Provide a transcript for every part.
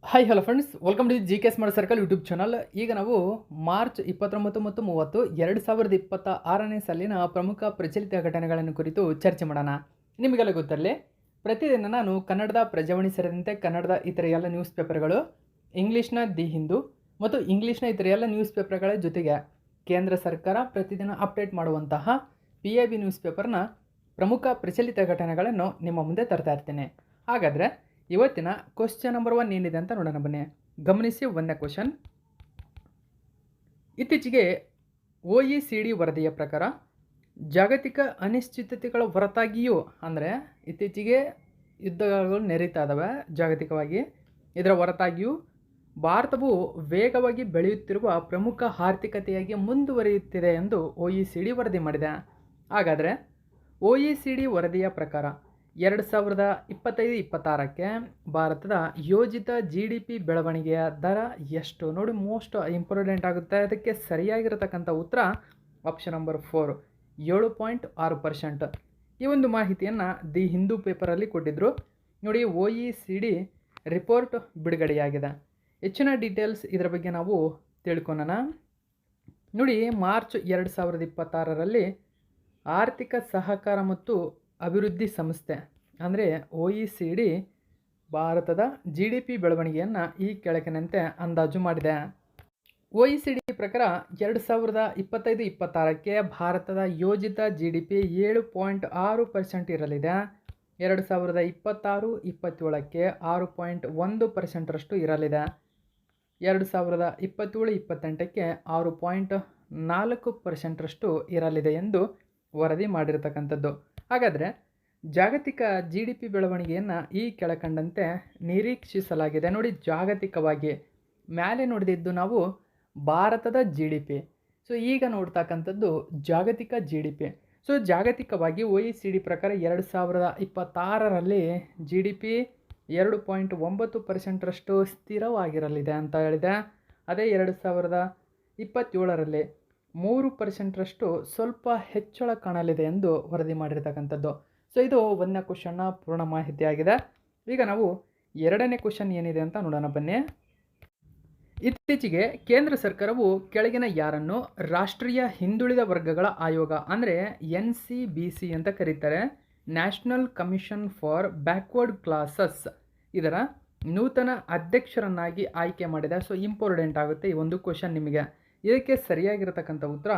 Hi hello friends, welcome to G K smart circle YouTube channel. ಈಗ ನಾವು March 29 ಮತ್ತು 30 2026ನೇ ಸಾಲಿನ ಪ್ರಮುಖ ಪ್ರಚಲಿತ ಘಟನೆಗಳನ್ನು ಕುರಿತು ಚರ್ಚೆ ಮಾಡೋಣ. ನಿಮಗೆಲ್ಲ ಗೊತ್ತಿರಲಿ, ಪ್ರತಿದಿನ ನಾನು ಕನ್ನಡದ ಪ್ರಜಾವಾಣಿ ಸೇರಿದಂತೆ ಕನ್ನಡದ ಇತರ ಎಲ್ಲ ನ್ಯೂಸ್ ಪೇಪರ್ಗಳು, ಇಂಗ್ಲೀಷ್ನ ದಿ ಹಿಂದೂ ಮತ್ತು ಇಂಗ್ಲೀಷ್ನ ಇತರ ಎಲ್ಲ ನ್ಯೂಸ್ ಪೇಪರ್ಗಳ ಜೊತೆಗೆ ಕೇಂದ್ರ ಸರ್ಕಾರ ಪ್ರತಿದಿನ ಅಪ್ಡೇಟ್ ಮಾಡುವಂತಹ PIB ನ್ಯೂಸ್ ಪೇಪರ್ನ ಪ್ರಮುಖ ಪ್ರಚಲಿತ ಘಟನೆಗಳನ್ನು ನಿಮ್ಮ ಮುಂದೆ ತರ್ತಾ ಇರ್ತೀನಿ. ಹಾಗಾದರೆ ಇವತ್ತಿನ ಕ್ವಶ್ಚನ್ ನಂಬರ್ 1 ಏನಿದೆ ಅಂತ ನೋಡೋಣ ಬನ್ನಿ. ಗಮನಿಸಿ, ಒಂದನೇ ಕ್ವಶನ್. ಇತ್ತೀಚೆಗೆ OECD ವರದಿಯ ಪ್ರಕಾರ ಜಾಗತಿಕ ಅನಿಶ್ಚಿತತೆಗಳ ಹೊರತಾಗಿಯೂ, ಅಂದರೆ ಇತ್ತೀಚೆಗೆ ಯುದ್ಧಗಳು ನಡೀತಾ ಇದ್ದಾವೆ ಜಾಗತಿಕವಾಗಿ, ಇದರ ಹೊರತಾಗಿಯೂ ಭಾರತವು ವೇಗವಾಗಿ ಬೆಳೆಯುತ್ತಿರುವ ಪ್ರಮುಖ ಆರ್ಥಿಕತೆಯಾಗಿ ಮುಂದುವರಿಯುತ್ತಿದೆ ಎಂದು OECD ವರದಿ ಮಾಡಿದೆ. ಹಾಗಾದರೆ OECD ವರದಿಯ ಪ್ರಕಾರ 2025-26ಕ್ಕೆ ಭಾರತದ ಯೋಜಿತ GDP ಬೆಳವಣಿಗೆಯ ದರ ಎಷ್ಟು? ನೋಡಿ, ಮೋಸ್ಟ್ ಇಂಪಾರ್ಟೆಂಟ್ ಆಗುತ್ತೆ. ಅದಕ್ಕೆ ಸರಿಯಾಗಿರತಕ್ಕಂಥ ಉತ್ತರ ಆಪ್ಷನ್ ನಂಬರ್ 4, 7.6%. ಈ ಒಂದು ಮಾಹಿತಿಯನ್ನು ದಿ ಹಿಂದೂ ಪೇಪರಲ್ಲಿ ಕೊಟ್ಟಿದ್ದರು. ನೋಡಿ, OECD ರಿಪೋರ್ಟ್ ಬಿಡುಗಡೆಯಾಗಿದೆ. ಹೆಚ್ಚಿನ ಡೀಟೇಲ್ಸ್ ಇದರ ಬಗ್ಗೆ ನಾವು ತಿಳ್ಕೊಳ್ಳೋಣ. ನೋಡಿ, ಮಾರ್ಚ್ 2026ರಲ್ಲಿ ಆರ್ಥಿಕ ಸಹಕಾರ ಮತ್ತು ಅಭಿವೃದ್ಧಿ ಸಂಸ್ಥೆ ಅಂದರೆ OECD ಭಾರತದ GDP ಬೆಳವಣಿಗೆಯನ್ನು ಈ ಕೆಳಗಿನಂತೆ ಅಂದಾಜು ಮಾಡಿದೆ. OECD ಪ್ರಕಾರ 2025-26ಕ್ಕೆ ಭಾರತದ ಯೋಜಿತ GDP 7.6% ಇರಲಿದೆ. 2026-27ಕ್ಕೆ 6.1%ರಷ್ಟು ಇರಲಿದೆ. 2027-28ಕ್ಕೆ 6.4%ರಷ್ಟು ಇರಲಿದೆ ಎಂದು ವರದಿ ಮಾಡಿರತಕ್ಕಂಥದ್ದು. ಹಾಗಾದರೆ ಜಾಗತಿಕ GDP ಬೆಳವಣಿಗೆಯನ್ನು ಈ ಕೆಳಕಂಡಂತೆ ನಿರೀಕ್ಷಿಸಲಾಗಿದೆ. ನೋಡಿ, ಜಾಗತಿಕವಾಗಿ ಮೇಲೆ ನೋಡಿದ್ದು ನಾವು ಭಾರತದ GDP. ಸೊ ಈಗ ನೋಡ್ತಕ್ಕಂಥದ್ದು ಜಾಗತಿಕ GDP. ಸೊ ಜಾಗತಿಕವಾಗಿ OECD ಪ್ರಕಾರ 2026ರಲ್ಲಿ GDP 2.9%ರಷ್ಟು ಸ್ಥಿರವಾಗಿರಲಿದೆ ಅಂತ ಹೇಳಿದೆ. ಅದೇ 2027ರಲ್ಲಿ 3%ರಷ್ಟು ಸ್ವಲ್ಪ ಹೆಚ್ಚಳ ಕಾಣಲಿದೆ ಎಂದು ವರದಿ ಮಾಡಿರ್ತಕ್ಕಂಥದ್ದು. ಸೊ ಇದು ಒಂದನೇ ಕ್ವಶನ್ನ ಪೂರ್ಣ ಮಾಹಿತಿಯಾಗಿದೆ. ಈಗ ನಾವು ಎರಡನೇ ಕ್ವಶನ್ ಏನಿದೆ ಅಂತ ನೋಡೋಣ ಬನ್ನಿ. ಇತ್ತೀಚೆಗೆ ಕೇಂದ್ರ ಸರ್ಕಾರವು ಕೆಳಗಿನ ಯಾರನ್ನು ರಾಷ್ಟ್ರೀಯ ಹಿಂದುಳಿದ ವರ್ಗಗಳ ಆಯೋಗ ಅಂದರೆ NCBC ಅಂತ ಕರೀತಾರೆ, national Commission for backward classes, ಇದರ ನೂತನ ಅಧ್ಯಕ್ಷರನ್ನಾಗಿ ಆಯ್ಕೆ ಮಾಡಿದೆ? ಸೊ ಇಂಪಾರ್ಟೆಂಟ್ ಆಗುತ್ತೆ ಈ ಒಂದು ಕ್ವಶನ್ ನಿಮಗೆ. ಇದಕ್ಕೆ ಸರಿಯಾಗಿರತಕ್ಕಂಥ ಉತ್ತರ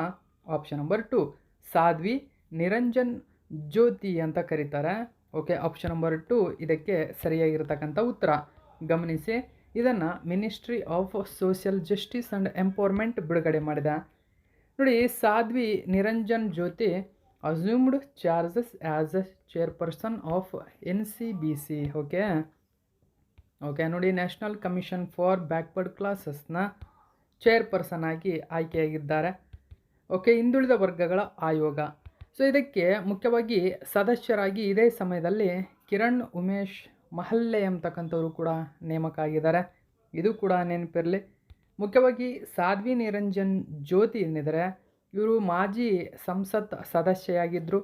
ಆಪ್ಷನ್ ನಂಬರ್ 2, ಸಾಧ್ವಿ ನಿರಂಜನ್ ಜ್ಯೋತಿ ಅಂತ ಕರೀತಾರೆ. ಓಕೆ, ಆಪ್ಷನ್ ನಂಬರ್ 2 ಇದಕ್ಕೆ ಸರಿಯಾಗಿರತಕ್ಕಂಥ ಉತ್ತರ. ಗಮನಿಸಿ, ಇದನ್ನು Ministry of Social Justice and Empowerment ಬಿಡುಗಡೆ ಮಾಡಿದೆ. ನೋಡಿ, Sadhvi Niranjan Jyoti assumed charges as a chairperson of NCBC. Okay, ನೋಡಿ, ನ್ಯಾಷನಲ್ ಕಮಿಷನ್ ಫಾರ್ ಬ್ಯಾಕ್ವರ್ಡ್ ಕ್ಲಾಸಸ್ನ ಚೇರ್ಪರ್ಸನ್ ಆಗಿ ಆಯ್ಕೆಯಾಗಿದ್ದಾರೆ. ಓಕೆ, ಹಿಂದುಳಿದ ವರ್ಗಗಳ ಆಯೋಗ. ಸೊ ಇದಕ್ಕೆ ಮುಖ್ಯವಾಗಿ ಸದಸ್ಯರಾಗಿ ಇದೇ ಸಮಯದಲ್ಲಿ ಕಿರಣ್ ಉಮೇಶ್ ಮಹಲ್ಲೆ ಅಂತಕ್ಕಂಥವರು ಕೂಡ ನೇಮಕ ಆಗಿದ್ದಾರೆ. ಇದು ಕೂಡ ನೆನಪಿರಲಿ. ಮುಖ್ಯವಾಗಿ ಸಾಧ್ವಿ ನಿರಂಜನ್ ಜ್ಯೋತಿ ಏನಿದ್ದಾರೆ, ಇವರು ಮಾಜಿ ಸಂಸತ್ ಸದಸ್ಯೆಯಾಗಿದ್ದರು.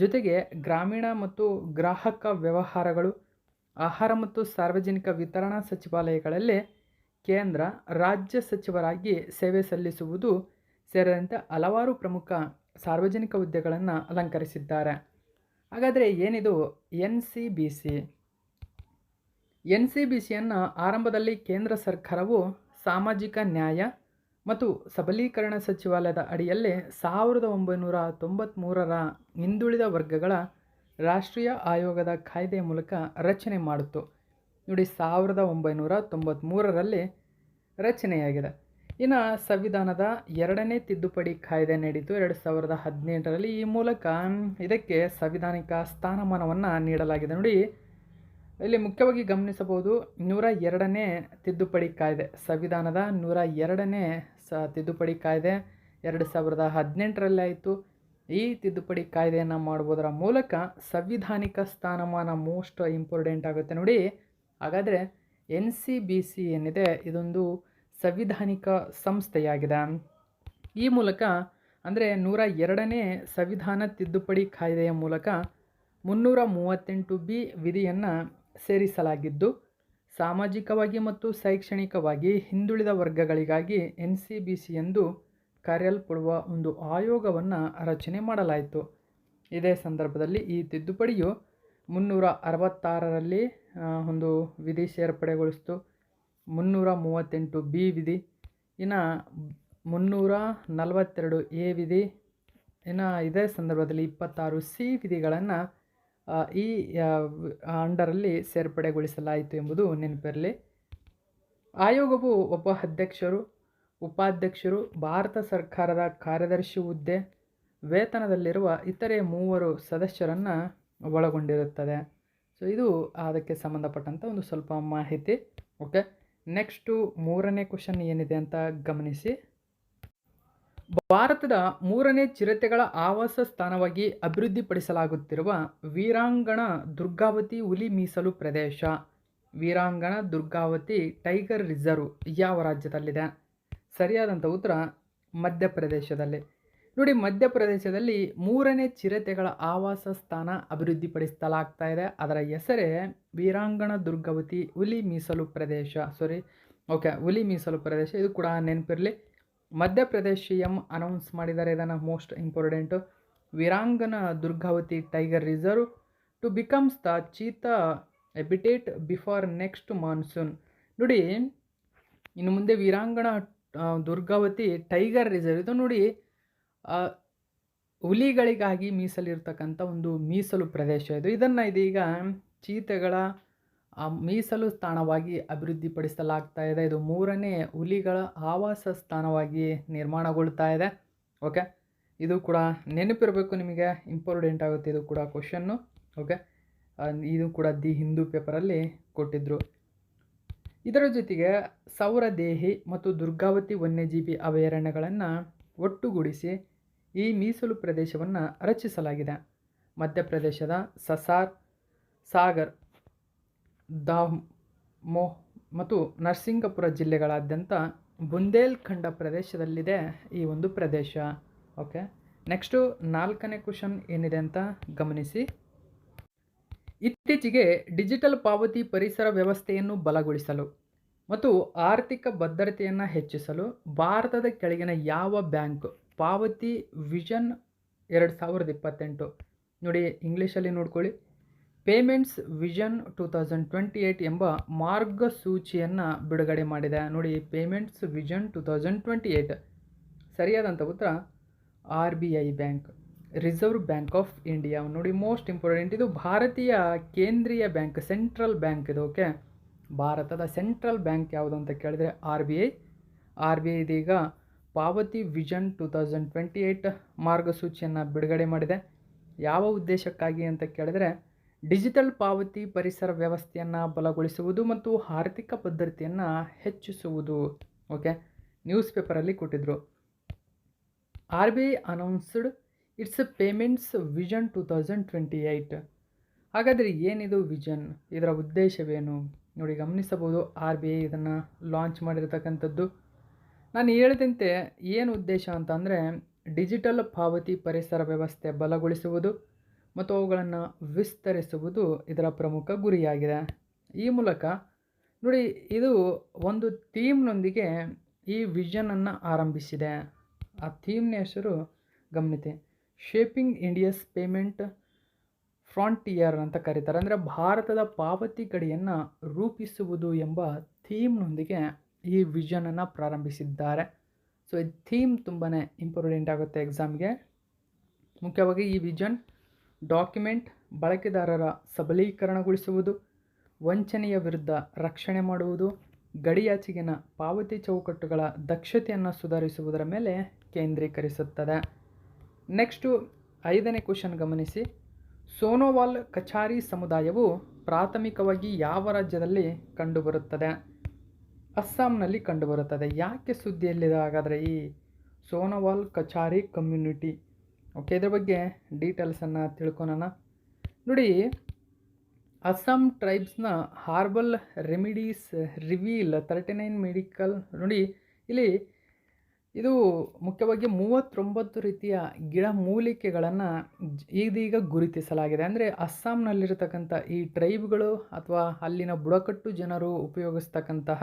ಜೊತೆಗೆ ಗ್ರಾಮೀಣ ಮತ್ತು ಗ್ರಾಹಕ ವ್ಯವಹಾರಗಳು, ಆಹಾರ ಮತ್ತು ಸಾರ್ವಜನಿಕ ವಿತರಣಾ ಸಚಿವಾಲಯಗಳಲ್ಲಿ ಕೇಂದ್ರ ರಾಜ್ಯ ಸಚಿವರಾಗಿ ಸೇವೆ ಸಲ್ಲಿಸುವುದು ಸೇರಿದಂತೆ ಹಲವಾರು ಪ್ರಮುಖ ಸಾರ್ವಜನಿಕ ಹುದ್ದೆಗಳನ್ನು ಅಲಂಕರಿಸಿದ್ದಾರೆ. ಹಾಗಾದರೆ ಏನಿದು NCBC? NCBCಯನ್ನು ಆರಂಭದಲ್ಲಿ ಕೇಂದ್ರ ಸರ್ಕಾರವು ಸಾಮಾಜಿಕ ನ್ಯಾಯ ಮತ್ತು ಸಬಲೀಕರಣ ಸಚಿವಾಲಯದ ಅಡಿಯಲ್ಲಿ 1993ರ ಹಿಂದುಳಿದ ವರ್ಗಗಳ ರಾಷ್ಟ್ರೀಯ ಆಯೋಗದ ಕಾಯ್ದೆಯ ಮೂಲಕ ರಚನೆ ಮಾಡಿತು. ನೋಡಿ, 1993ರಲ್ಲಿ ರಚನೆಯಾಗಿದೆ. ಇನ್ನು ಸಂವಿಧಾನದ 2ನೇ ತಿದ್ದುಪಡಿ ಕಾಯ್ದೆ ನಡೀತು 2018ರಲ್ಲಿ. ಈ ಮೂಲಕ ಇದಕ್ಕೆ ಸಂವಿಧಾನಿಕ ಸ್ಥಾನಮಾನವನ್ನು ನೀಡಲಾಗಿದೆ. ನೋಡಿ, ಇಲ್ಲಿ ಮುಖ್ಯವಾಗಿ ಗಮನಿಸಬಹುದು, 102ನೇ ತಿದ್ದುಪಡಿ ಕಾಯ್ದೆ, ಸಂವಿಧಾನದ 102ನೇ ತಿದ್ದುಪಡಿ ಕಾಯ್ದೆ 2018ರಲ್ಲಿ ಆಯಿತು. ಈ ತಿದ್ದುಪಡಿ ಕಾಯ್ದೆಯನ್ನು ಮಾಡುವುದರ ಮೂಲಕ ಸಂವಿಧಾನಿಕ ಸ್ಥಾನಮಾನ ಮೋಸ್ಟ್ ಇಂಪಾರ್ಟೆಂಟ್ ಆಗುತ್ತೆ. ನೋಡಿ, ಹಾಗಾದರೆ NCBC ಏನಿದೆ ಇದೊಂದು ಸಂವಿಧಾನಿಕ ಸಂಸ್ಥೆಯಾಗಿದೆ. ಈ ಮೂಲಕ ಅಂದರೆ 102ನೇ ಸಂವಿಧಾನ ತಿದ್ದುಪಡಿ ಕಾಯ್ದೆಯ ಮೂಲಕ 338B ವಿಧಿಯನ್ನು ಸೇರಿಸಲಾಗಿದ್ದು ಸಾಮಾಜಿಕವಾಗಿ ಮತ್ತು ಶೈಕ್ಷಣಿಕವಾಗಿ ಹಿಂದುಳಿದ ವರ್ಗಗಳಿಗಾಗಿ NCBC ಎಂದು ಕರೆಯಲ್ಪಡುವ ಒಂದು ಆಯೋಗವನ್ನು ರಚನೆ ಮಾಡಲಾಯಿತು. ಇದೇ ಸಂದರ್ಭದಲ್ಲಿ ಈ ತಿದ್ದುಪಡಿಯು 366ರಲ್ಲಿ ಒಂದು ವಿಧಿ ಸೇರ್ಪಡೆಗೊಳಿಸಿತು. 338B ವಿಧಿ, ಇನ್ನು 342A ವಿಧಿ, ಇನ್ನು ಇದೇ ಸಂದರ್ಭದಲ್ಲಿ 26C ವಿಧಿಗಳನ್ನು ಈ ಅಂಡರಲ್ಲಿ ಸೇರ್ಪಡೆಗೊಳಿಸಲಾಯಿತು ಎಂಬುದು ನೆನಪಿರಲಿ. ಆಯೋಗವು ಒಬ್ಬ ಅಧ್ಯಕ್ಷರು, ಉಪಾಧ್ಯಕ್ಷರು, ಭಾರತ ಸರ್ಕಾರದ ಕಾರ್ಯದರ್ಶಿ ಹುದ್ದೆ, ವೇತನದಲ್ಲಿರುವ ಇತರೆ 3 ಸದಸ್ಯರನ್ನು ಒಳಗೊಂಡಿರುತ್ತದೆ. ಸೊ ಇದು ಅದಕ್ಕೆ ಸಂಬಂಧಪಟ್ಟಂಥ ಒಂದು ಸ್ವಲ್ಪ ಮಾಹಿತಿ. ಓಕೆ, ನೆಕ್ಸ್ಟು 3ನೇ ಕ್ವಶನ್ ಏನಿದೆ ಅಂತ ಗಮನಿಸಿ. ಭಾರತದ 3ನೇ ಚಿರತೆಗಳ ಆವಾಸ ಸ್ಥಾನವಾಗಿ ಅಭಿವೃದ್ಧಿಪಡಿಸಲಾಗುತ್ತಿರುವ ವೀರಾಂಗಣ ದುರ್ಗಾವತಿ ಹುಲಿ ಮೀಸಲು ಪ್ರದೇಶ, ವೀರಾಂಗಣ ದುರ್ಗಾವತಿ ಟೈಗರ್ ರಿಸರ್ವ್ ಯಾವ ರಾಜ್ಯದಲ್ಲಿದೆ? ಸರಿಯಾದಂಥ ಉತ್ತರ ಮಧ್ಯಪ್ರದೇಶದಲ್ಲಿ. ನೋಡಿ, ಮಧ್ಯಪ್ರದೇಶದಲ್ಲಿ 3ನೇ ಚಿರತೆಗಳ ಆವಾಸ ಸ್ಥಾನ ಅಭಿವೃದ್ಧಿಪಡಿಸಲಾಗ್ತಾ ಇದೆ. ಅದರ ಹೆಸರೇ ವೀರಾಂಗಣ ದುರ್ಗಾವತಿ ಹುಲಿ ಮೀಸಲು ಪ್ರದೇಶ. ಹುಲಿ ಮೀಸಲು ಪ್ರದೇಶ. ಇದು ಕೂಡ ನೆನಪಿರಲಿ. ಮಧ್ಯಪ್ರದೇಶ್ CM ಅನೌನ್ಸ್ ಮಾಡಿದ್ದಾರೆ ಇದನ್ನು, most important. Veerangana Durgavati Tiger Reserve to becomes the cheetah habitat before next monsoon. ನೋಡಿ, ಇನ್ನು ಮುಂದೆ ವೀರಾಂಗಣ ದುರ್ಗಾವತಿ ಟೈಗರ್ ರಿಸರ್ವ್ ಇದು ನೋಡಿ ಹುಲಿಗಳಿಗಾಗಿ ಮೀಸಲಿರ್ತಕ್ಕಂಥ ಒಂದು ಮೀಸಲು ಪ್ರದೇಶ ಇದು. ಇದನ್ನು ಇದೀಗ ಚೀತೆಗಳ ಮೀಸಲು ಸ್ಥಾನವಾಗಿ ಅಭಿವೃದ್ಧಿಪಡಿಸಲಾಗ್ತಾ ಇದೆ. ಇದು 3ನೇ ಹುಲಿಗಳ ಆವಾಸ ಸ್ಥಾನವಾಗಿ ನಿರ್ಮಾಣಗೊಳ್ತಾ ಇದೆ. ಓಕೆ, ಇದು ಕೂಡ ನೆನಪಿರಬೇಕು ನಿಮಗೆ, ಇಂಪಾರ್ಟೆಂಟ್ ಆಗುತ್ತೆ ಇದು ಕೂಡ ಕ್ವಶನ್ನು. ಓಕೆ, ಇದು ಕೂಡ ದಿ ಹಿಂದೂ ಪೇಪರಲ್ಲಿ ಕೊಟ್ಟಿದ್ದರು. ಇದರ ಜೊತೆಗೆ ಸೌರದೇಹಿ ಮತ್ತು ದುರ್ಗಾವತಿ ವನ್ಯಜೀವಿ ಅಭಯಾರಣ್ಯಗಳನ್ನು ಒಟ್ಟುಗೂಡಿಸಿ ಈ ಮೀಸಲು ಪ್ರದೇಶವನ್ನು ರಚಿಸಲಾಗಿದೆ. ಮಧ್ಯಪ್ರದೇಶದ ಸಸಾರ್, ಸಾಗರ್, ದಾಮೋಹ್ ಮತ್ತು ನರಸಿಂಗಪುರ ಜಿಲ್ಲೆಗಳಾದ್ಯಂತ ಬುಂದೇಲ್ಖಂಡ ಪ್ರದೇಶದಲ್ಲಿದೆ ಈ ಒಂದು ಪ್ರದೇಶ. ಓಕೆ, ನೆಕ್ಸ್ಟು 4ನೇ ಕ್ವಶನ್ ಏನಿದೆ ಅಂತ ಗಮನಿಸಿ. ಇತ್ತೀಚೆಗೆ ಡಿಜಿಟಲ್ ಪಾವತಿ ಪರಿಸರ ವ್ಯವಸ್ಥೆಯನ್ನು ಬಲಗೊಳಿಸಲು ಮತ್ತು ಆರ್ಥಿಕ ಭದ್ರತೆಯನ್ನು ಹೆಚ್ಚಿಸಲು ಭಾರತದ ಕೆಳಗಿನ ಯಾವ ಬ್ಯಾಂಕ್ ಪಾವತಿ ವಿಷನ್ 2028 ನೋಡಿ, ಇಂಗ್ಲೀಷಲ್ಲಿ ನೋಡ್ಕೊಳ್ಳಿ, ಪೇಮೆಂಟ್ಸ್ ವಿಷನ್ 2028 ಎಂಬ ಮಾರ್ಗಸೂಚಿಯನ್ನು ಬಿಡುಗಡೆ ಮಾಡಿದೆ. ನೋಡಿ, ಪೇಮೆಂಟ್ಸ್ ವಿಷನ್ 2028. ಸರಿಯಾದಂಥ ಉತ್ತರ RBI bank, reserve bank of India. ನೋಡಿ, ಮೋಸ್ಟ್ ಇಂಪಾರ್ಟೆಂಟ್, ಇದು ಭಾರತೀಯ ಕೇಂದ್ರೀಯ ಬ್ಯಾಂಕ್, ಸೆಂಟ್ರಲ್ ಬ್ಯಾಂಕ್ ಇದು. ಓಕೆ, ಭಾರತದ ಸೆಂಟ್ರಲ್ ಬ್ಯಾಂಕ್ ಯಾವುದು ಅಂತ ಕೇಳಿದರೆ RBI ಇದೀಗ ಪಾವತಿ ವಿಷನ್ 2028 ಮಾರ್ಗಸೂಚಿಯನ್ನು ಬಿಡುಗಡೆ ಮಾಡಿದೆ. ಯಾವ ಉದ್ದೇಶಕ್ಕಾಗಿ ಅಂತ ಕೇಳಿದರೆ ಡಿಜಿಟಲ್ ಪಾವತಿ ಪರಿಸರ ವ್ಯವಸ್ಥೆಯನ್ನು ಬಲಗೊಳಿಸುವುದು ಮತ್ತು ಆರ್ಥಿಕ ಭದ್ರತೆಯನ್ನು ಹೆಚ್ಚಿಸುವುದು. ಓಕೆ, ನ್ಯೂಸ್ ಪೇಪರಲ್ಲಿ ಕೊಟ್ಟಿದ್ದರು. RBI announced it's payments vision 2028. ಹಾಗಾದರೆ ಏನಿದು ವಿಷನ್, ಇದರ ಉದ್ದೇಶವೇನು? ನೋಡಿ, ಗಮನಿಸಬಹುದು, RBI ಇದನ್ನು ಲಾಂಚ್ ಮಾಡಿರ್ತಕ್ಕಂಥದ್ದು. ನಾನು ಹೇಳಿದಂತೆ ಏನು ಉದ್ದೇಶ ಅಂತ ಅಂದರೆ ಡಿಜಿಟಲ್ ಪಾವತಿ ಪರಿಸರ ವ್ಯವಸ್ಥೆ ಬಲಗೊಳಿಸುವುದು ಮತ್ತು ಅವುಗಳನ್ನು ವಿಸ್ತರಿಸುವುದು ಇದರ ಪ್ರಮುಖ ಗುರಿಯಾಗಿದೆ. ಈ ಮೂಲಕ ನೋಡಿ, ಇದು ಒಂದು ಥೀಮ್ನೊಂದಿಗೆ ಈ ವಿಷನನ್ನು ಆರಂಭಿಸಿದೆ. ಆ ಥೀಮ್ನ ಹೆಸರು ಗಮನಿಸಿ, ಶೇಪಿಂಗ್ ಇಂಡಿಯಾಸ್ ಪೇಮೆಂಟ್ ಫ್ರಾಂಟಿಯರ್ ಅಂತ ಕರೀತಾರೆ. ಅಂದರೆ ಭಾರತದ ಪಾವತಿ ಗಡಿಯನ್ನು ರೂಪಿಸುವುದು ಎಂಬ ಥೀಮ್ನೊಂದಿಗೆ ಈ ವಿಷನನ್ನು ಪ್ರಾರಂಭಿಸಿದ್ದಾರೆ. ಸೊ ಈ ಥೀಮ್ ತುಂಬಾ ಇಂಪಾರ್ಟೆಂಟ್ ಆಗುತ್ತೆ ಎಕ್ಸಾಮ್ಗೆ. ಮುಖ್ಯವಾಗಿ ಈ ವಿಷನ್ ಡಾಕ್ಯುಮೆಂಟ್ ಬಳಕೆದಾರರ ಸಬಲೀಕರಣಗೊಳಿಸುವುದು, ವಂಚನೆಯ ವಿರುದ್ಧ ರಕ್ಷಣೆ ಮಾಡುವುದು, ಗಡಿಯಾಚೆಗಿನ ಪಾವತಿ ಚೌಕಟ್ಟುಗಳ ದಕ್ಷತೆಯನ್ನು ಸುಧಾರಿಸುವುದರ ಮೇಲೆ ಕೇಂದ್ರೀಕರಿಸುತ್ತದೆ. ನೆಕ್ಸ್ಟು 5ನೇ ಕ್ವಶನ್ ಗಮನಿಸಿ. ಸೋನೋವಾಲ್ ಕಚಾರಿ ಸಮುದಾಯವು ಪ್ರಾಥಮಿಕವಾಗಿ ಯಾವ ರಾಜ್ಯದಲ್ಲಿ ಕಂಡುಬರುತ್ತದೆ? ಅಸ್ಸಾಂನಲ್ಲಿ ಕಂಡುಬರುತ್ತದೆ. ಯಾಕೆ ಸುದ್ದಿಯಲ್ಲಿದೆ ಹಾಗಾದರೆ ಈ ಸೋನೋವಾಲ್ ಕಚಾರಿ ಕಮ್ಯುನಿಟಿ? ಓಕೆ, ಇದ್ರ ಬಗ್ಗೆ ಡೀಟೇಲ್ಸನ್ನು ತಿಳ್ಕೊಳೋಣ. ನೋಡಿ, ಅಸ್ಸಾಂ ಟ್ರೈಬ್ಸ್ನ ಹಾರ್ಬಲ್ ರೆಮಿಡೀಸ್ ರಿವೀಲ್ 39 ಮೆಡಿಕಲ್. ನೋಡಿ, ಇಲ್ಲಿ ಇದು ಮುಖ್ಯವಾಗಿ 39 ರೀತಿಯ ಗಿಡಮೂಲಿಕೆಗಳನ್ನು ಇದೀಗ ಗುರುತಿಸಲಾಗಿದೆ. ಅಂದರೆ ಅಸ್ಸಾಂನಲ್ಲಿರತಕ್ಕಂಥ ಈ ಟ್ರೈಬ್ಗಳು ಅಥವಾ ಅಲ್ಲಿನ ಬುಡಕಟ್ಟು ಜನರು ಉಪಯೋಗಿಸ್ತಕ್ಕಂತಹ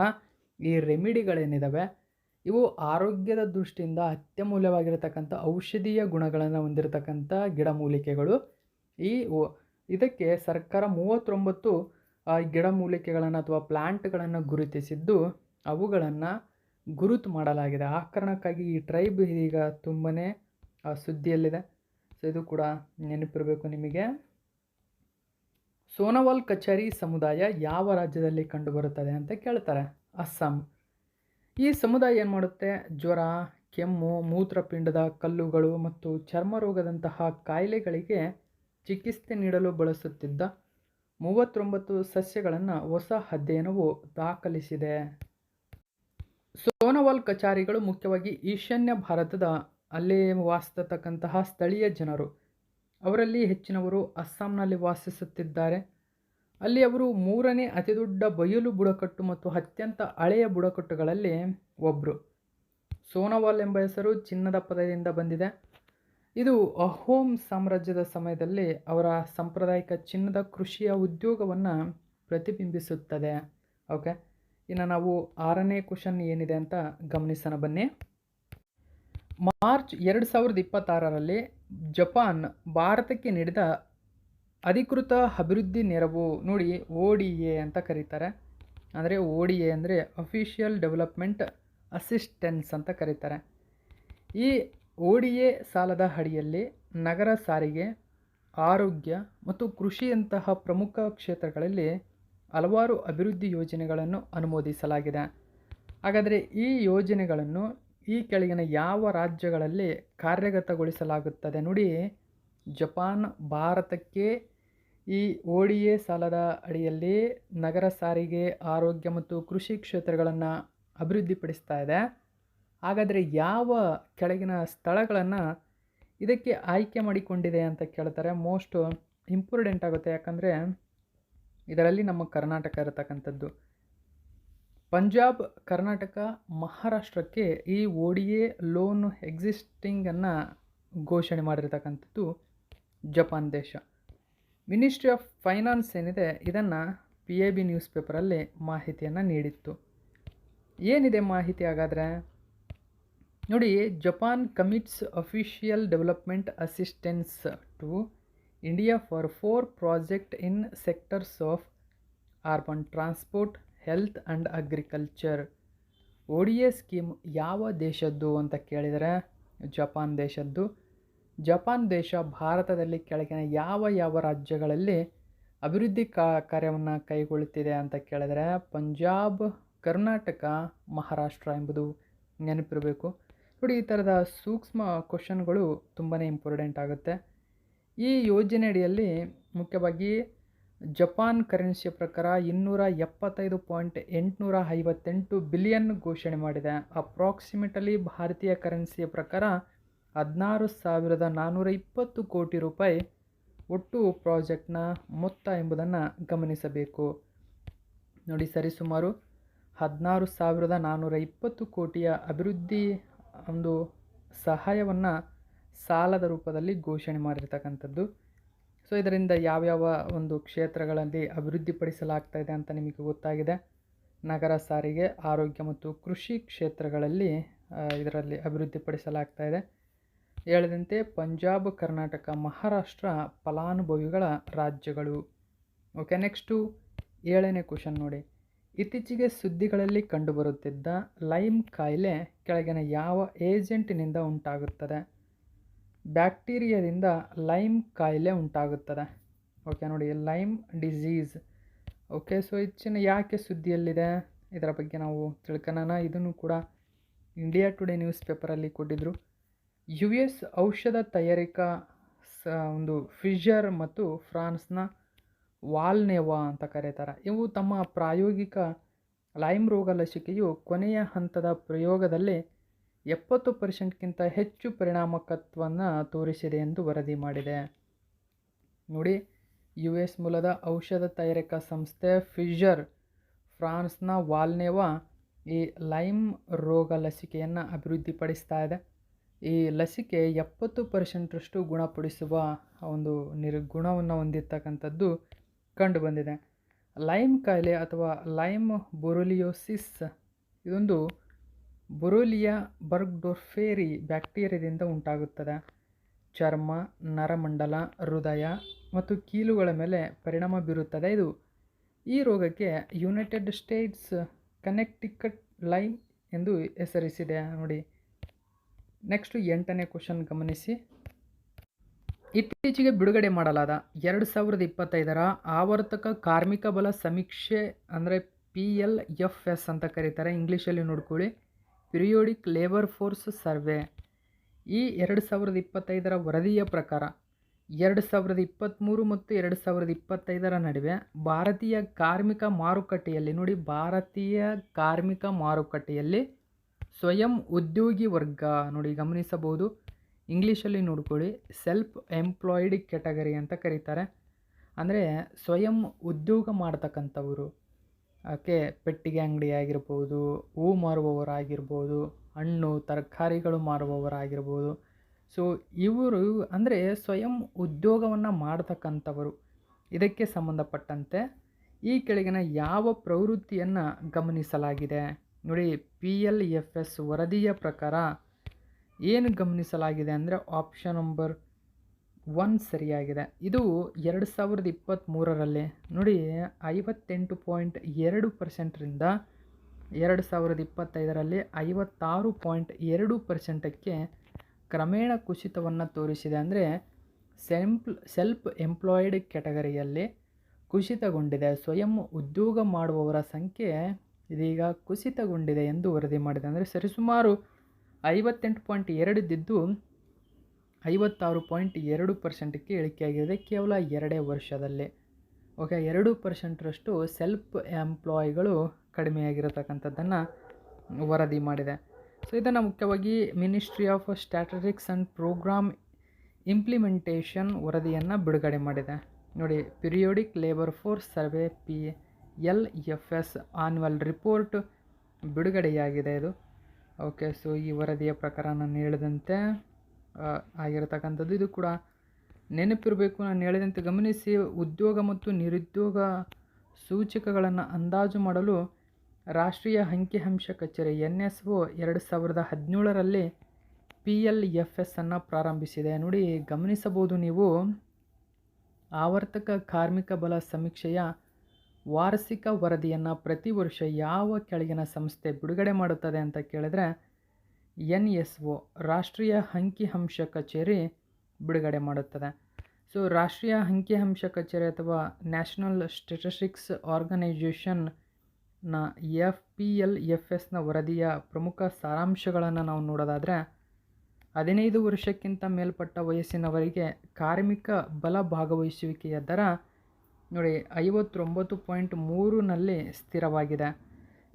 ಈ ರೆಮಿಡಿಗಳೇನಿದ್ದಾವೆ, ಇವು ಆರೋಗ್ಯದ ದೃಷ್ಟಿಯಿಂದ ಅತ್ಯಮೂಲ್ಯವಾಗಿರತಕ್ಕಂಥ ಔಷಧೀಯ ಗುಣಗಳನ್ನು ಹೊಂದಿರತಕ್ಕಂಥ ಗಿಡಮೂಲಿಕೆಗಳು. ಇದಕ್ಕೆ ಸರ್ಕಾರ 39 ಗಿಡಮೂಲಿಕೆಗಳನ್ನು ಅಥವಾ ಪ್ಲ್ಯಾಂಟ್ಗಳನ್ನು ಗುರುತಿಸಿದ್ದು, ಅವುಗಳನ್ನು ಗುರುತು ಮಾಡಲಾಗಿದೆ. ಆ ಕಾರಣಕ್ಕಾಗಿ ಈ ಟ್ರೈಬ್ ಈಗ ತುಂಬಾ ಸುದ್ದಿಯಲ್ಲಿದೆ. ಸೊ ಇದು ಕೂಡ ನೆನಪಿರಬೇಕು ನಿಮಗೆ. ಸೋನೋವಾಲ್ ಕಚಾರಿ ಸಮುದಾಯ ಯಾವ ರಾಜ್ಯದಲ್ಲಿ ಕಂಡುಬರುತ್ತದೆ ಅಂತ ಕೇಳ್ತಾರೆ. ಅಸ್ಸಾಂ. ಈ ಸಮುದಾಯ ಏನು ಮಾಡುತ್ತೆ, ಜ್ವರ, ಕೆಮ್ಮು, ಮೂತ್ರಪಿಂಡದ ಕಲ್ಲುಗಳು ಮತ್ತು ಚರ್ಮ ರೋಗದಂತಹ ಕಾಯಿಲೆಗಳಿಗೆ ಚಿಕಿತ್ಸೆ ನೀಡಲು ಬಳಸುತ್ತಿದ್ದ 39 ಸಸ್ಯಗಳನ್ನು ಹೊಸ ಅಧ್ಯಯನವು ದಾಖಲಿಸಿದೆ. ಸೋನೋವಾಲ್ ಕಚಾರಿಗಳು ಮುಖ್ಯವಾಗಿ ಈಶಾನ್ಯ ಭಾರತದ ಅಲ್ಲೇ ವಾಸಿಸತಕ್ಕಂತಹ ಸ್ಥಳೀಯ ಜನರು. ಅವರಲ್ಲಿ ಹೆಚ್ಚಿನವರು ಅಸ್ಸಾಂನಲ್ಲಿ ವಾಸಿಸುತ್ತಿದ್ದಾರೆ. ಅಲ್ಲಿ ಅವರು 3ನೇ ಅತಿದೊಡ್ಡ ಬಯಲು ಬುಡಕಟ್ಟು ಮತ್ತು ಅತ್ಯಂತ ಹಳೆಯ ಬುಡಕಟ್ಟುಗಳಲ್ಲಿ ಒಬ್ಬರು. ಸೋನೋವಾಲ್ ಎಂಬ ಹೆಸರು ಚಿನ್ನದ ಪದದಿಂದ ಬಂದಿದೆ. ಇದು ಅಹೋಂ ಸಾಮ್ರಾಜ್ಯದ ಸಮಯದಲ್ಲಿ ಅವರ ಸಾಂಪ್ರದಾಯಿಕ ಚಿನ್ನದ ಕೃಷಿಯ ಉದ್ಯೋಗವನ್ನು ಪ್ರತಿಬಿಂಬಿಸುತ್ತದೆ. ಓಕೆ, ಇನ್ನು ನಾವು 6ನೇ ಕ್ವಶನ್ ಏನಿದೆ ಅಂತ ಗಮನಿಸೋಣ ಬನ್ನಿ. ಮಾರ್ಚ್ 2026ರಲ್ಲಿ ಜಪಾನ್ ಭಾರತಕ್ಕೆ ನೀಡಿದ ಅಧಿಕೃತ ಅಭಿವೃದ್ಧಿ ನೆರವು ನೋಡಿ ODA ಅಂತ ಕರೀತಾರೆ. ಅಂದರೆ ODA ಅಂದರೆ ಅಫಿಷಿಯಲ್ ಡೆವಲಪ್ಮೆಂಟ್ ಅಸಿಸ್ಟೆನ್ಸ್ ಅಂತ ಕರೀತಾರೆ. ಈ ODA ಸಾಲದ ಅಡಿಯಲ್ಲಿ ನಗರ ಸಾರಿಗೆ, ಆರೋಗ್ಯ ಮತ್ತು ಕೃಷಿಯಂತಹ ಪ್ರಮುಖ ಕ್ಷೇತ್ರಗಳಲ್ಲಿ ಹಲವಾರು ಅಭಿವೃದ್ಧಿ ಯೋಜನೆಗಳನ್ನು ಅನುಮೋದಿಸಲಾಗಿದೆ. ಹಾಗಾದರೆ ಈ ಯೋಜನೆಗಳನ್ನು ಈ ಕೆಳಗಿನ ಯಾವ ರಾಜ್ಯಗಳಲ್ಲಿ ಕಾರ್ಯಗತಗೊಳಿಸಲಾಗುತ್ತದೆ? ನೋಡಿ, ಜಪಾನ್ ಭಾರತಕ್ಕೆ ಈ ODA ಸಾಲದ ಅಡಿಯಲ್ಲಿ ನಗರ ಸಾರಿಗೆ, ಆರೋಗ್ಯ ಮತ್ತು ಕೃಷಿ ಕ್ಷೇತ್ರಗಳನ್ನು ಅಭಿವೃದ್ಧಿಪಡಿಸ್ತಾ ಇದೆ. ಹಾಗಾದರೆ ಯಾವ ಕೆಳಗಿನ ಸ್ಥಳಗಳನ್ನು ಇದಕ್ಕೆ ಆಯ್ಕೆ ಮಾಡಿಕೊಂಡಿದೆ ಅಂತ ಕೇಳ್ತಾರೆ. ಮೋಸ್ಟ್ ಇಂಪಾರ್ಟೆಂಟ್ ಆಗುತ್ತೆ, ಯಾಕಂದರೆ ಇದರಲ್ಲಿ ನಮ್ಮ ಕರ್ನಾಟಕ ಇರತಕ್ಕಂಥದ್ದು. ಪಂಜಾಬ್, ಕರ್ನಾಟಕ, ಮಹಾರಾಷ್ಟ್ರಕ್ಕೆ ಈ ODA ಲೋನ್ ಎಕ್ಸಿಸ್ಟಿಂಗನ್ನು ಘೋಷಣೆ ಮಾಡಿರ್ತಕ್ಕಂಥದ್ದು ಜಪಾನ್ ದೇಶ. ಮಿನಿಸ್ಟ್ರಿ ಆಫ್ ಫೈನಾನ್ಸ್ ಏನಿದೆ, ಇದನ್ನು PIB ನ್ಯೂಸ್ ಪೇಪರಲ್ಲಿ ಮಾಹಿತಿಯನ್ನು ನೀಡಿತ್ತು. ಏನಿದೆ ಮಾಹಿತಿ ಹಾಗಾದರೆ ನೋಡಿ, Japan commits official development assistance to India for 4 project in sectors of urban transport, health and agriculture. ODA scheme ಯಾವ ದೇಶದ್ದು ಅಂತ ಕೇಳಿದರೆ ಜಪಾನ್ ದೇಶದ್ದು. ಜಪಾನ್ ದೇಶ ಭಾರತದಲ್ಲಿ ಕೆಳಗಿನ ಯಾವ ರಾಜ್ಯಗಳಲ್ಲಿ ಅಭಿವೃದ್ಧಿ ಕಾರ್ಯವನ್ನು ಕೈಗೊಳ್ಳುತ್ತಿದೆ ಅಂತ ಕೇಳಿದರೆ ಪಂಜಾಬ್, ಕರ್ನಾಟಕ, ಮಹಾರಾಷ್ಟ್ರ ಎಂಬುದು ನೆನಪಿರಬೇಕು. ನೋಡಿ, ಈ ಥರದ ಸೂಕ್ಷ್ಮ ಕ್ವಶನ್ಗಳು ತುಂಬಾ ಇಂಪಾರ್ಟೆಂಟ್ ಆಗುತ್ತೆ. ಈ ಯೋಜನೆ ಅಡಿಯಲ್ಲಿ ಮುಖ್ಯವಾಗಿ ಜಪಾನ್ ಕರೆನ್ಸಿಯ ಪ್ರಕಾರ 275.858 ಬಿಲಿಯನ್ ಘೋಷಣೆ ಮಾಡಿದೆ. ಅಪ್ರಾಕ್ಸಿಮೇಟಲಿ ಭಾರತೀಯ ಕರೆನ್ಸಿಯ ಪ್ರಕಾರ 16,420 ಕೋಟಿ ರೂಪಾಯಿ ಒಟ್ಟು ಪ್ರಾಜೆಕ್ಟ್ನ ಮೊತ್ತ ಎಂಬುದನ್ನು ಗಮನಿಸಬೇಕು. ನೋಡಿ, ಸರಿಸುಮಾರು 16,420 ಕೋಟಿಯ ಅಭಿವೃದ್ಧಿ ಒಂದು ಸಹಾಯವನ್ನು ಸಾಲದ ರೂಪದಲ್ಲಿ ಘೋಷಣೆ ಮಾಡಿರ್ತಕ್ಕಂಥದ್ದು. ಸೊ ಇದರಿಂದ ಯಾವ್ಯಾವ ಒಂದು ಕ್ಷೇತ್ರಗಳಲ್ಲಿ ಅಭಿವೃದ್ಧಿಪಡಿಸಲಾಗ್ತಾ ಇದೆ ಅಂತ ನಿಮಗೆ ಗೊತ್ತಾಗಿದೆ. ನಗರ ಸಾರಿಗೆ, ಆರೋಗ್ಯ ಮತ್ತು ಕೃಷಿ ಕ್ಷೇತ್ರಗಳಲ್ಲಿ ಇದರಲ್ಲಿ ಅಭಿವೃದ್ಧಿಪಡಿಸಲಾಗ್ತಾ ಇದೆ. ಹೇಳಿದಂತೆ ಪಂಜಾಬ್, ಕರ್ನಾಟಕ, ಮಹಾರಾಷ್ಟ್ರ ಫಲಾನುಭವಿಗಳ ರಾಜ್ಯಗಳು. ಓಕೆ, ನೆಕ್ಸ್ಟು 7ನೇ ಕ್ವಶನ್ ನೋಡಿ. ಇತ್ತೀಚೆಗೆ ಸುದ್ದಿಗಳಲ್ಲಿ ಕಂಡುಬರುತ್ತಿದ್ದ ಲೈಮ್ ಕಾಯಿಲೆ ಕೆಳಗಿನ ಯಾವ ಏಜೆಂಟಿನಿಂದ ಉಂಟಾಗುತ್ತದೆ? ಬ್ಯಾಕ್ಟೀರಿಯಾದಿಂದ ಲೈಮ್ ಕಾಯಿಲೆ ಉಂಟಾಗುತ್ತದೆ. ಓಕೆ ನೋಡಿ, ಲೈಮ್ ಡಿಸೀಸ್. ಓಕೆ, ಸೊ ಹೆಚ್ಚಿನ ಯಾಕೆ ಸುದ್ದಿಯಲ್ಲಿದೆ ಇದರ ಬಗ್ಗೆ ನಾವು ತಿಳ್ಕೊಳ್ಳೋಣ. ಇದನ್ನು ಕೂಡ ಇಂಡಿಯಾ ಟುಡೇ ನ್ಯೂಸ್ ಪೇಪರಲ್ಲಿ ಕೊಟ್ಟಿದ್ದರು. US ಔಷಧ ತಯಾರಿಕಾ ಒಂದು ಫಿಜರ್ ಮತ್ತು ಫ್ರಾನ್ಸ್ನ ವಾಲ್ನೆವಾ ಅಂತ ಕರೀತಾರೆ. ಇವು ತಮ್ಮ ಪ್ರಾಯೋಗಿಕ ಲೈಮ್ ರೋಗ ಲಸಿಕೆಯು ಕೊನೆಯ ಹಂತದ ಪ್ರಯೋಗದಲ್ಲಿ 70% ಹೆಚ್ಚು ಪರಿಣಾಮಕಾರಿತ್ವವನ್ನು ತೋರಿಸಿದೆ ಎಂದು ವರದಿ ಮಾಡಿದೆ. ನೋಡಿ, US ಮೂಲದ ಔಷಧ ತಯಾರಿಕಾ ಸಂಸ್ಥೆ ಫಿಜರ್, ಫ್ರಾನ್ಸ್ನ ವಾಲ್ನೆವಾ ಈ ಲೈಮ್ ರೋಗ ಲಸಿಕೆಯನ್ನು ಅಭಿವೃದ್ಧಿಪಡಿಸ್ತಾ ಇದೆ. ಈ ಲಸಿಕೆ 70%ರಷ್ಟು ಗುಣಪಡಿಸುವ ಒಂದು ಗುಣವನ್ನು ಹೊಂದಿರತಕ್ಕಂಥದ್ದು ಕಂಡುಬಂದಿದೆ. ಲೈಮ್ ಕಾಯಿಲೆ ಅಥವಾ ಲೈಮ್ ಬೊರೊಲಿಯೋಸಿಸ್ ಇದೊಂದು ಬೊರೊಲಿಯಾ ಬರ್ಗ್ಡೋರ್ಫೆರಿ ಬ್ಯಾಕ್ಟೀರಿಯಾದಿಂದ ಉಂಟಾಗುತ್ತದೆ. ಚರ್ಮ, ನರಮಂಡಲ, ಹೃದಯ ಮತ್ತು ಕೀಲುಗಳ ಮೇಲೆ ಪರಿಣಾಮ ಬೀರುತ್ತದೆ. ಈ ರೋಗಕ್ಕೆ ಯುನೈಟೆಡ್ ಸ್ಟೇಟ್ಸ್ ಕನೆಕ್ಟಿಕಟ್ ಲೈಮ್ ಎಂದು ಹೆಸರಿಸಿದೆ ನೋಡಿ. ನೆಕ್ಸ್ಟ್ 8ನೇ ಕ್ವಶನ್ ಗಮನಿಸಿ. ಇತ್ತೀಚೆಗೆ ಬಿಡುಗಡೆ ಮಾಡಲಾದ 2025ರ ಆವರ್ತಕ ಕಾರ್ಮಿಕ ಬಲ ಸಮೀಕ್ಷೆ ಅಂದರೆ PLFS ಅಂತ ಕರೀತಾರೆ, ಇಂಗ್ಲೀಷಲ್ಲಿ ನೋಡ್ಕೊಳ್ಳಿ, ಪಿರಿಯೋಡಿಕ್ ಲೇಬರ್ ಫೋರ್ಸ್ ಸರ್ವೆ. ಈ 2025ರ ವರದಿಯ ಪ್ರಕಾರ 2023 ಮತ್ತು 2025ರ ನಡುವೆ ಭಾರತೀಯ ಕಾರ್ಮಿಕ ಮಾರುಕಟ್ಟೆಯಲ್ಲಿ ನೋಡಿ, ಭಾರತೀಯ ಕಾರ್ಮಿಕ ಮಾರುಕಟ್ಟೆಯಲ್ಲಿ ಸ್ವಯಂ ಉದ್ಯೋಗಿ ವರ್ಗ ನೋಡಿ ಗಮನಿಸಬಹುದು, ಇಂಗ್ಲೀಷಲ್ಲಿ ನೋಡ್ಕೊಳ್ಳಿ, ಸೆಲ್ಫ್ ಎಂಪ್ಲಾಯ್ಡ್ ಕ್ಯಾಟಗರಿ ಅಂತ ಕರೀತಾರೆ. ಅಂದರೆ ಸ್ವಯಂ ಉದ್ಯೋಗ ಮಾಡ್ತಕ್ಕಂಥವರು, ಓಕೆ, ಪೆಟ್ಟಿಗೆ ಅಂಗಡಿ ಆಗಿರ್ಬೋದು, ಹೂ ಮಾರುವವರಾಗಿರ್ಬೋದು, ಹಣ್ಣು ತರಕಾರಿಗಳು ಮಾರುವವರಾಗಿರ್ಬೋದು. ಸೊ ಇವರು ಅಂದರೆ ಸ್ವಯಂ ಉದ್ಯೋಗವನ್ನು ಮಾಡ್ತಕ್ಕಂಥವರು. ಇದಕ್ಕೆ ಸಂಬಂಧಪಟ್ಟಂತೆ ಈ ಕೆಳಗಿನ ಯಾವ ಪ್ರವೃತ್ತಿಯನ್ನು ಗಮನಿಸಲಾಗಿದೆ ನೋಡಿ. PLFS ವರದಿಯ ಪ್ರಕಾರ ಏನು ಗಮನಿಸಲಾಗಿದೆ ಅಂದರೆ ಆಪ್ಷನ್ ನಂಬರ್ 1 ಸರಿಯಾಗಿದೆ. ಇದು 2023ರಲ್ಲಿ ನೋಡಿ 58.2%ರಿಂದ 2025ರಲ್ಲಿ 56.2%ಕ್ಕೆ ಕ್ರಮೇಣ ಕುಸಿತವನ್ನು ತೋರಿಸಿದೆ. ಅಂದರೆ ಸೆಲ್ಫ್ ಎಂಪ್ಲಾಯ್ಡ್ ಕ್ಯಾಟಗರಿಯಲ್ಲಿ ಕುಸಿತಗೊಂಡಿದೆ. ಸ್ವಯಂ ಉದ್ಯೋಗ ಮಾಡುವವರ ಸಂಖ್ಯೆ ಇದೀಗ ಕುಸಿತಗೊಂಡಿದೆ ಎಂದು ವರದಿ ಮಾಡಿದೆ. ಅಂದರೆ ಸರಿಸುಮಾರು 58.2 ಇದ್ದಿದ್ದು 56.2%ಕ್ಕೆ ಇಳಿಕೆಯಾಗಿದೆ ಕೇವಲ 2 ವರ್ಷದಲ್ಲಿ. ಓಕೆ, 2%ರಷ್ಟು ಸೆಲ್ಫ್ ಎಂಪ್ಲಾಯ್ಗಳು ಕಡಿಮೆಯಾಗಿರತಕ್ಕಂಥದ್ದನ್ನು ವರದಿ ಮಾಡಿದೆ. ಸೊ ಇದನ್ನು ಮುಖ್ಯವಾಗಿ ministry of statistics and programme implementation ವರದಿಯನ್ನು ಬಿಡುಗಡೆ ಮಾಡಿದೆ ನೋಡಿ. Periodic labour force survey PLFS annual report ಬಿಡುಗಡೆಯಾಗಿದೆ ಇದು. ಓಕೆ, ಸೊ ಈ ವರದಿಯ ಪ್ರಕಾರ ನಾನು ಹೇಳಿದಂತೆ ಆಗಿರತಕ್ಕಂಥದ್ದು. ಇದು ಕೂಡ ನೆನಪಿರಬೇಕು, ನಾನು ಹೇಳಿದಂತೆ ಗಮನಿಸಿ. ಉದ್ಯೋಗ ಮತ್ತು ನಿರುದ್ಯೋಗ ಸೂಚಕಗಳನ್ನು ಅಂದಾಜು ಮಾಡಲು ರಾಷ್ಟ್ರೀಯ ಅಂಕಿಅಂಶ ಕಚೇರಿ NSO 2017ರಲ್ಲಿ PLFS ಅನ್ನು ಪ್ರಾರಂಭಿಸಿದೆ ನೋಡಿ. ಗಮನಿಸಬಹುದು ನೀವು, ಆವರ್ತಕ ಕಾರ್ಮಿಕ ಬಲ ಸಮೀಕ್ಷೆಯ ವಾರ್ಷಿಕ ವರದಿಯನ್ನು ಪ್ರತಿ ವರ್ಷ ಯಾವ ಕೆಳಗಿನ ಸಂಸ್ಥೆ ಬಿಡುಗಡೆ ಮಾಡುತ್ತದೆ ಅಂತ ಕೇಳಿದ್ರೆ NSO ರಾಷ್ಟ್ರೀಯ ಅಂಕಿಅಂಶ ಕಚೇರಿ ಬಿಡುಗಡೆ ಮಾಡುತ್ತದೆ. ಸೊ ರಾಷ್ಟ್ರೀಯ ಅಂಕಿಅಂಶ ಕಚೇರಿ ಅಥವಾ ನ್ಯಾಷನಲ್ ಸ್ಟ್ಯಾಟಿಸ್ಟಿಕ್ಸ್ ಆರ್ಗನೈಜೇಷನ್ನ PLFSನ ವರದಿಯ ಪ್ರಮುಖ ಸಾರಾಂಶಗಳನ್ನು ನಾವು ನೋಡೋದಾದರೆ 15 ವರ್ಷಕ್ಕಿಂತ ಮೇಲ್ಪಟ್ಟ ವಯಸ್ಸಿನವರಿಗೆ ಕಾರ್ಮಿಕ ಬಲ ಭಾಗವಹಿಸುವಿಕೆಯ ದರ ನೋಡಿ 59.3ನಲ್ಲಿ ಸ್ಥಿರವಾಗಿದೆ.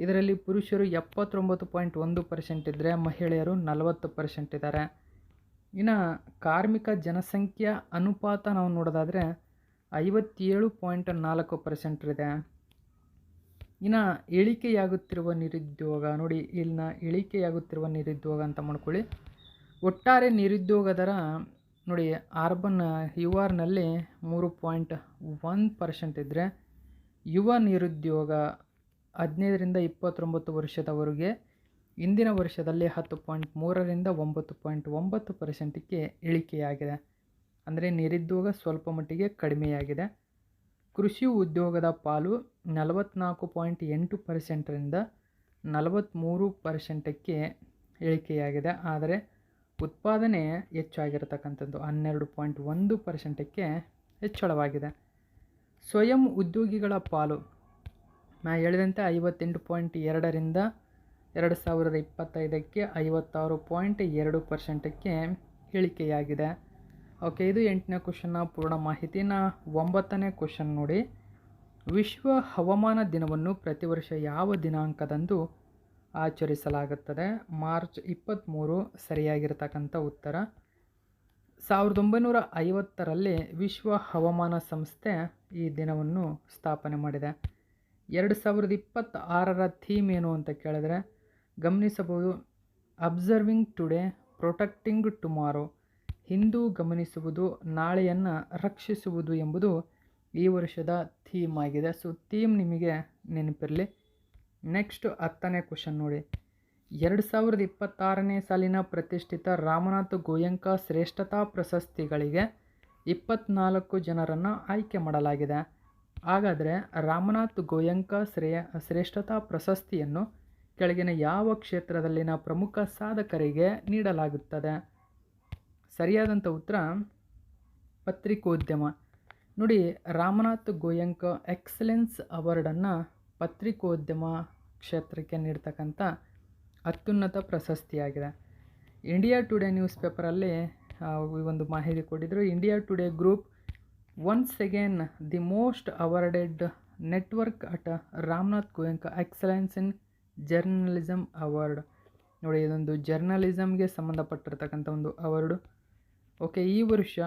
ಇದರಲ್ಲಿ ಪುರುಷರು 79.1% ಇದ್ದರೆ ಮಹಿಳೆಯರು 40% ಇದ್ದಾರೆ. ಇನ್ನು ಕಾರ್ಮಿಕ ಜನಸಂಖ್ಯಾ ಅನುಪಾತ ನಾವು ನೋಡೋದಾದರೆ 57.4% ಇದೆ. ಇನ್ನು ಇಳಿಕೆಯಾಗುತ್ತಿರುವ ನಿರುದ್ಯೋಗ ನೋಡಿ, ಇಲ್ಲಿನ ಇಳಿಕೆಯಾಗುತ್ತಿರುವ ನಿರುದ್ಯೋಗ ಅಂತ ಮಾಡ್ಕೊಳ್ಳಿ. ಒಟ್ಟಾರೆ ನಿರುದ್ಯೋಗ ದರ ನೋಡಿ ಅರ್ಬನ್ URನಲ್ಲಿ 3.1% ಇದ್ದರೆ ಯುವ ನಿರುದ್ಯೋಗ 15ರಿಂದ 29 ವರ್ಷದವರೆಗೆ ಇಂದಿನ ವರ್ಷದಲ್ಲಿ 10.3ರಿಂದ 9.9%ಕ್ಕೆ ಇಳಿಕೆಯಾಗಿದೆ. ಅಂದರೆ ನಿರುದ್ಯೋಗ ಸ್ವಲ್ಪ ಮಟ್ಟಿಗೆ ಕಡಿಮೆಯಾಗಿದೆ. ಕೃಷಿ ಉದ್ಯೋಗದ ಪಾಲು 44.8%ರಿಂದ 43%ಕ್ಕೆ ಇಳಿಕೆಯಾಗಿದೆ. ಆದರೆ ಉತ್ಪಾದನೆ ಹೆಚ್ಚಾಗಿರತಕ್ಕಂಥದ್ದು 12.1%ಕ್ಕೆ ಹೆಚ್ಚಳವಾಗಿದೆ. ಸ್ವಯಂ ಉದ್ಯೋಗಿಗಳ ಪಾಲು ನಾನು ಹೇಳಿದಂತೆ 58.2ರಿಂದ 2025ಕ್ಕೆ 56.2%ಕ್ಕೆ ಇಳಿಕೆಯಾಗಿದೆ. ಓಕೆ, ಇದು 8ನೇ ಕ್ವಶನ್ನ ಪೂರ್ಣ ಮಾಹಿತಿನ. 9ನೇ ಕ್ವಶನ್ ನೋಡಿ. ವಿಶ್ವ ಹವಾಮಾನ ದಿನವನ್ನು ಪ್ರತಿ ವರ್ಷ ಯಾವ ದಿನಾಂಕದಂದು ಆಚರಿಸಲಾಗುತ್ತದೆ? ಮಾರ್ಚ್ 23 ಸರಿಯಾಗಿರ್ತಕ್ಕಂಥ ಉತ್ತರ. 1950ರಲ್ಲಿ ವಿಶ್ವ ಹವಾಮಾನ ಸಂಸ್ಥೆ ಈ ದಿನವನ್ನು ಸ್ಥಾಪನೆ ಮಾಡಿದೆ. 2026ರ ಥೀಮ್ ಏನು ಅಂತ ಕೇಳಿದ್ರೆ ಗಮನಿಸಬಹುದು, ಅಬ್ಸರ್ವಿಂಗ್ ಟುಡೇ ಪ್ರೊಟೆಕ್ಟಿಂಗ್ ಟುಮಾರೋ, ಇಂದು ಗಮನಿಸುವುದು ನಾಳೆಯನ್ನು ರಕ್ಷಿಸುವುದು ಎಂಬುದು ಈ ವರ್ಷದ ಥೀಮ್ ಆಗಿದೆ. ಸೊ ಥೀಮ್ ನಿಮಗೆ ನೆನಪಿರಲಿ. ನೆಕ್ಸ್ಟ್ 10ನೇ ಕ್ವಶನ್ ನೋಡಿ. 2026ನೇ ಸಾಲಿನ ಪ್ರತಿಷ್ಠಿತ ರಾಮನಾಥ್ ಗೋಯಂಕ ಶ್ರೇಷ್ಠತಾ ಪ್ರಶಸ್ತಿಗಳಿಗೆ 24 ಜನರನ್ನು ಆಯ್ಕೆ ಮಾಡಲಾಗಿದೆ. ಹಾಗಾದರೆ ರಾಮನಾಥ್ ಗೋಯಂಕ ಶ್ರೇಷ್ಠತಾ ಪ್ರಶಸ್ತಿಯನ್ನು ಕೆಳಗಿನ ಯಾವ ಕ್ಷೇತ್ರದಲ್ಲಿನ ಪ್ರಮುಖ ಸಾಧಕರಿಗೆ ನೀಡಲಾಗುತ್ತದೆ? ಸರಿಯಾದಂಥ ಉತ್ತರ ಪತ್ರಿಕೋದ್ಯಮ. ನೋಡಿ, ರಾಮನಾಥ್ ಗೋಯಂಕ ಎಕ್ಸಲೆನ್ಸ್ ಅವಾರ್ಡನ್ನು ಪತ್ರಿಕೋದ್ಯಮ ಕ್ಷೇತ್ರಕ್ಕೆ ನೀಡ್ತಕ್ಕಂಥ ಅತ್ಯುನ್ನತ ಪ್ರಶಸ್ತಿಯಾಗಿದೆ. ಇಂಡಿಯಾ ಟುಡೇ ನ್ಯೂಸ್ ಪೇಪರಲ್ಲಿ ಈ ಒಂದು ಮಾಹಿತಿ ಕೊಟ್ಟಿದ್ದರು. India today group once again the most awarded network at Ramnath Goenka excellence in journalism award. ನೋಡಿ, ಇದೊಂದು ಜರ್ನಲಿಸಮ್ಗೆ ಸಂಬಂಧಪಟ್ಟಿರ್ತಕ್ಕಂಥ ಒಂದು ಅವಾರ್ಡು. ಓಕೆ, ಈ ವರ್ಷ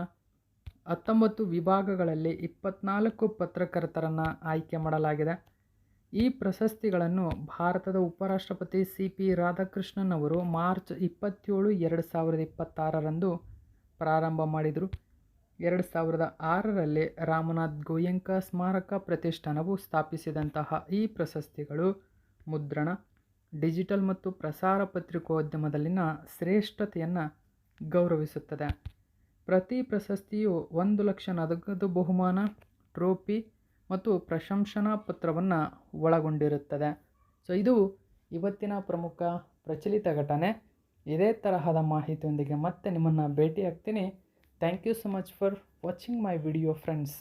19 ವಿಭಾಗಗಳಲ್ಲಿ 24 ಪತ್ರಕರ್ತರನ್ನು ಆಯ್ಕೆ ಮಾಡಲಾಗಿದೆ. ಈ ಪ್ರಶಸ್ತಿಗಳನ್ನು ಭಾರತದ ಉಪರಾಷ್ಟ್ರಪತಿ CP ರಾಧಾಕೃಷ್ಣನ್ ಅವರು ಮಾರ್ಚ್ 27, 2026ರಂದು ಪ್ರಾರಂಭ ಮಾಡಿದರು. 2006ರಲ್ಲಿ ರಾಮನಾಥ್ ಗೋಯಂಕ ಸ್ಮಾರಕ ಪ್ರತಿಷ್ಠಾನವು ಸ್ಥಾಪಿಸಿದಂತಹ ಈ ಪ್ರಶಸ್ತಿಗಳು ಮುದ್ರಣ, ಡಿಜಿಟಲ್ ಮತ್ತು ಪ್ರಸಾರ ಪತ್ರಿಕೋದ್ಯಮದಲ್ಲಿನ ಶ್ರೇಷ್ಠತೆಯನ್ನು ಗೌರವಿಸುತ್ತದೆ. ಪ್ರತಿ ಪ್ರಶಸ್ತಿಯು 1 ಲಕ್ಷ ನಗದು ಬಹುಮಾನ, ಟ್ರೋಫಿ ಮತ್ತು ಪ್ರಶಂಸನಾ ಪತ್ರವನ್ನು ಒಳಗೊಂಡಿರುತ್ತದೆ. ಸೊ ಇದು ಇವತ್ತಿನ ಪ್ರಮುಖ ಪ್ರಚಲಿತ ಘಟನೆ. ಇದೇ ತರಹದ ಮಾಹಿತಿಯೊಂದಿಗೆ ಮತ್ತೆ ನಿಮ್ಮನ್ನು ಭೇಟಿ ಆಗ್ತೀನಿ. Thank you so much for watching my video friends.